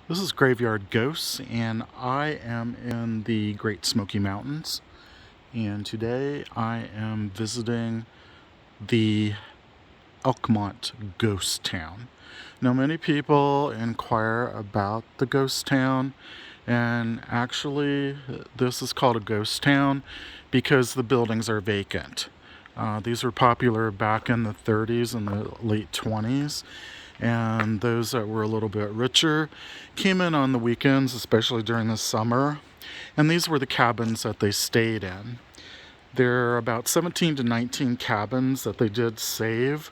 This is Graveyard Ghosts, and I am in the Great Smoky Mountains. And today I am visiting the Elkmont Ghost Town. Now, many people inquire about the ghost town, and actually, this is called a ghost town because the buildings are vacant. These were popular back in the 30s and the late 20s, and those that were a little bit richer came in on the weekends, especially during the summer, and these were the cabins that they stayed in. There are about 17 to 19 cabins that they did save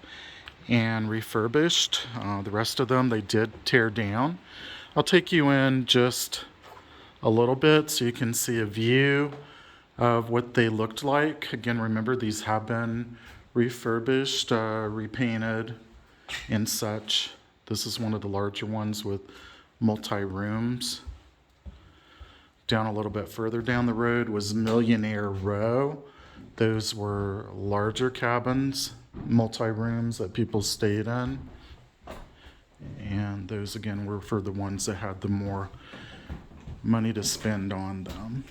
and refurbished. The rest of them they did tear down. I'll take you in just a little bit so you can see a view of what they looked like. Again, remember, these have been refurbished, repainted, and such. This is one of the larger ones with multi-rooms. Down a little bit further down the road was Millionaire Row. Those were larger cabins, multi-rooms that people stayed in. And those again were for the ones that had the more money to spend on them.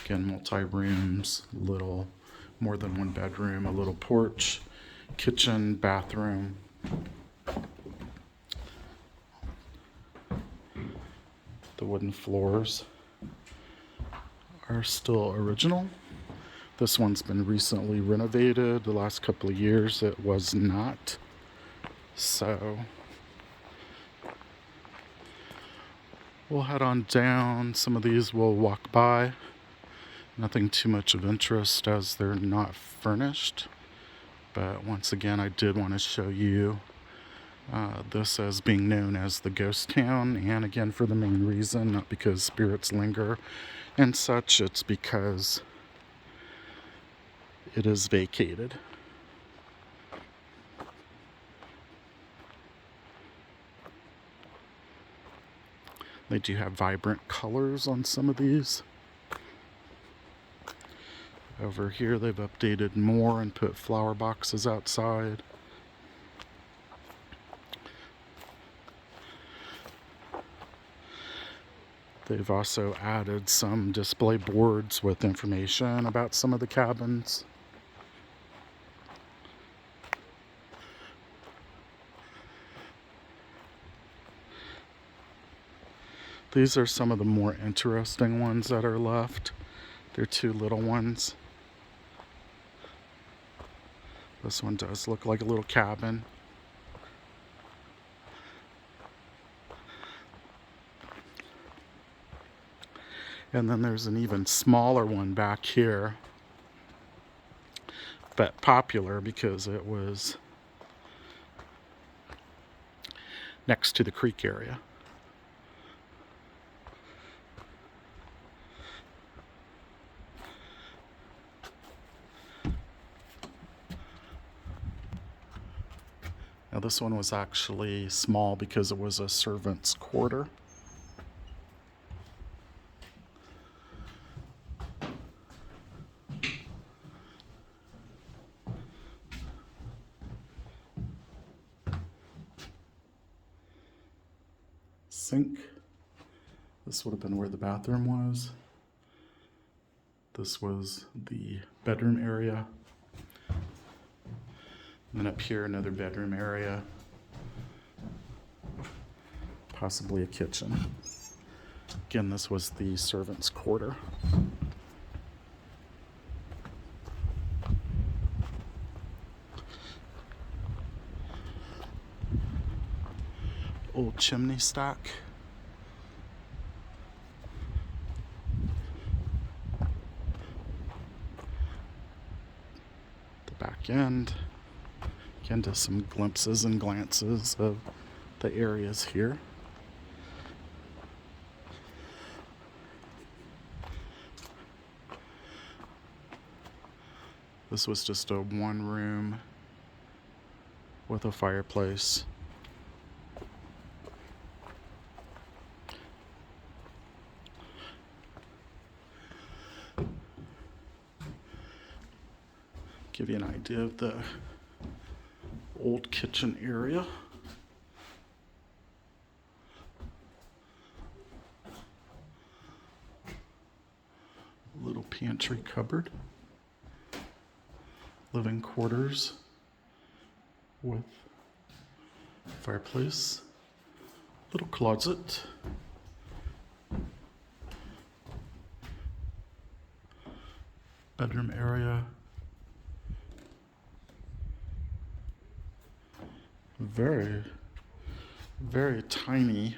Again, multi-rooms, little, more than one bedroom, a little porch, kitchen, bathroom. The wooden floors are still original. This one's been recently renovated. The last couple of years it was not. So we'll head on down. Some of these we'll walk by. Nothing too much of interest as they're not furnished. But once again, I did want to show you this as being known as the ghost town. And again, for the main reason, not because spirits linger and such, it's because it is vacated. They do have vibrant colors on some of these. Over here they've updated more and put flower boxes outside. They've also added some display boards with information about some of the cabins. These are some of the more interesting ones that are left. They're two little ones. This one does look like a little cabin. And then there's an even smaller one back here, but popular because it was next to the creek area. Now this one was actually small because it was a servant's quarter. Sink. This would have been where the bathroom was. This was the bedroom area. And then up here, another bedroom area. Possibly a kitchen. Again, this was the servant's quarter. Old chimney stack. The back end. Again, just some glimpses and glances of the areas here. This was just a one room with a fireplace. Give you an idea of the old kitchen area. Little pantry cupboard. Living quarters with fireplace. Little closet. Bedroom area. Very, very tiny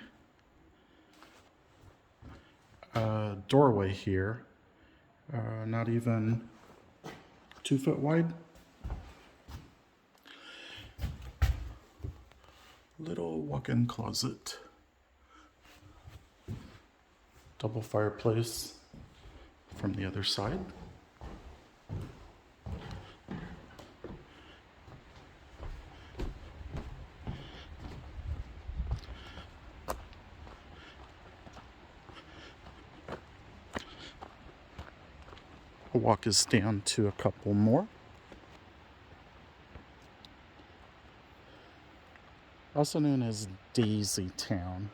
doorway here. Not even 2 foot wide. Little walk-in closet. Double fireplace from the other side. The walk is down to a couple more. Also known as Daisy Town.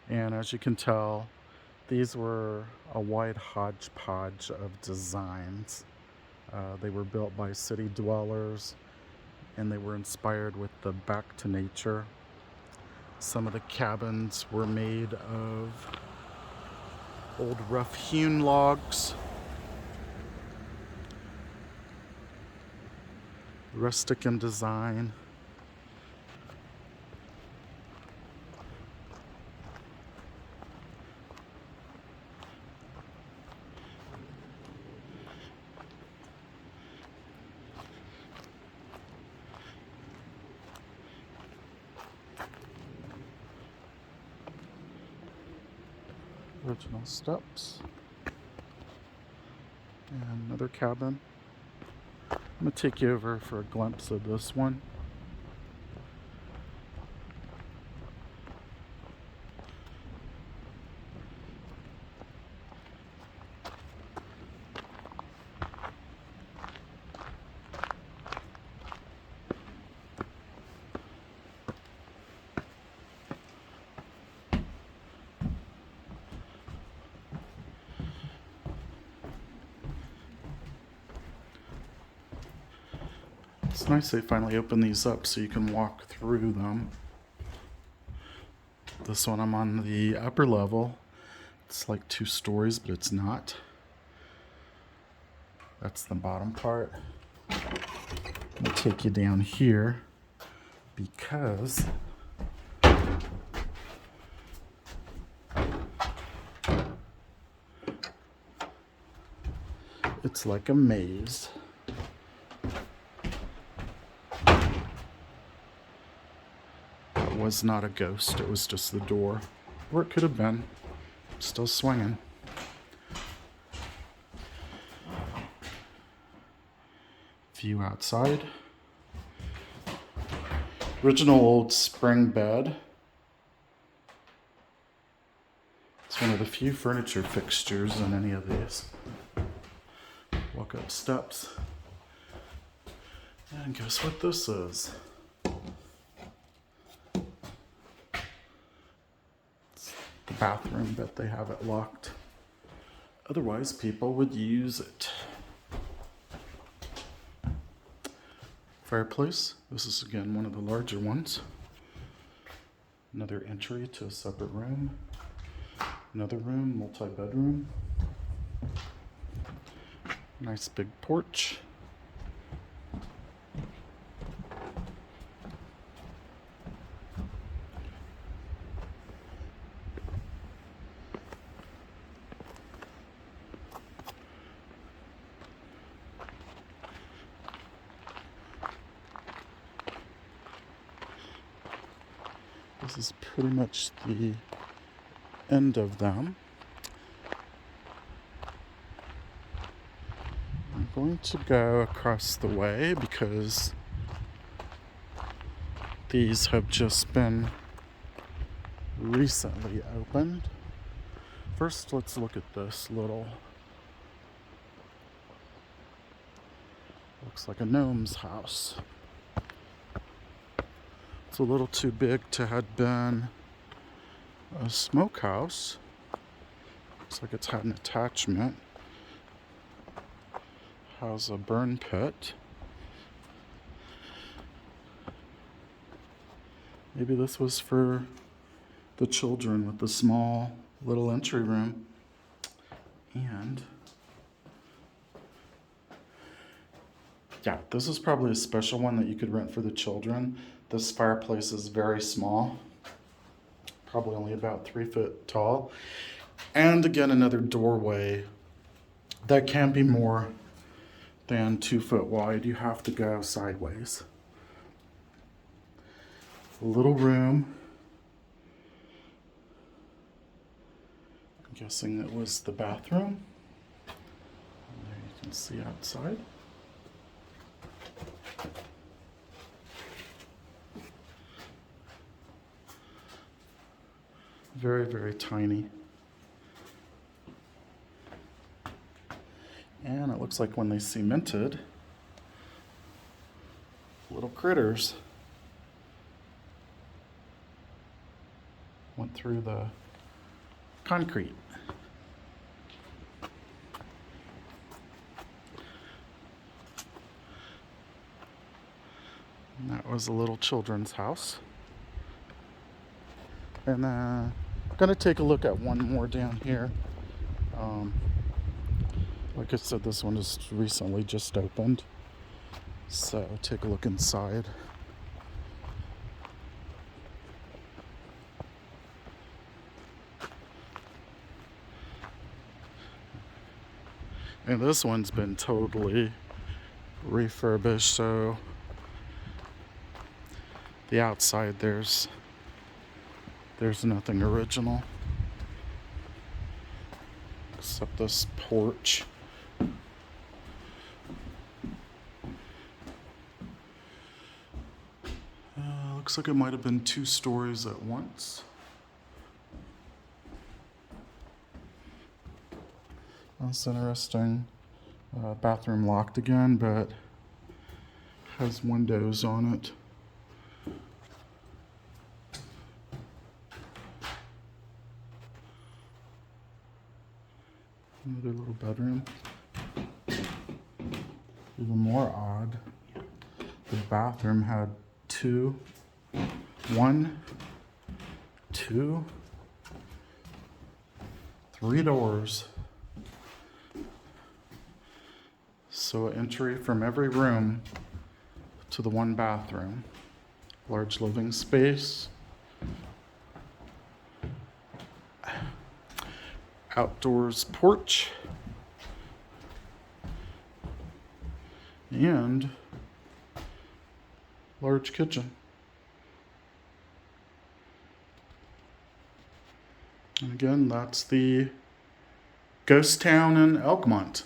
And as you can tell, these were a wide hodgepodge of designs. They were built by city dwellers, and they were inspired with the back to nature. Some of the cabins were made of old rough hewn logs. Rustic in design. Original steps. And another cabin. I'm going to take you over for a glimpse of this one. It's nice they finally opened these up so you can walk through them. This one I'm on the upper level. It's like 2 stories, but it's not. That's the bottom part. I'm gonna take you down here because it's like a maze. It was not a ghost, it was just the door. Or it could have been. Still swinging. View outside. Original old spring bed. It's one of the few furniture fixtures in any of these. Walk up steps. And guess what this is? It's the bathroom, but they have it locked. Otherwise, people would use it. Fireplace. This is again one of the larger ones. Another entry to a separate room. Another room, multi-bedroom. Nice big porch. This is pretty much the end of them. I'm going to go across the way because these have just been recently opened. First, let's look at this little, looks like a gnome's house. It's a little too big to have been a smokehouse. Looks like it's had an attachment. Has a burn pit. Maybe this was for the children with the small little entry room. And yeah, this is probably a special one that you could rent for the children. This fireplace is very small, probably only about 3 foot tall. And again, another doorway that can be more than 2 foot wide. You have to go sideways. A little room. I'm guessing it was the bathroom. And there you can see outside. Very, very tiny. And it looks like when they cemented, little critters went through the concrete. And that was a little children's house. And I'm gonna take a look at one more down here. Like I said, this one is recently just opened. So take a look inside. And this one's been totally refurbished, so the outside there's nothing original except this porch. Looks like it might have been 2 stories at once. That's interesting. Bathroom locked again, but has windows on it. Another little bedroom. Even more odd, the bathroom had 3 doors. So entry from every room to the one bathroom. Large living space. Outdoors porch. And large kitchen. And again, that's the Ghost Town in Elkmont.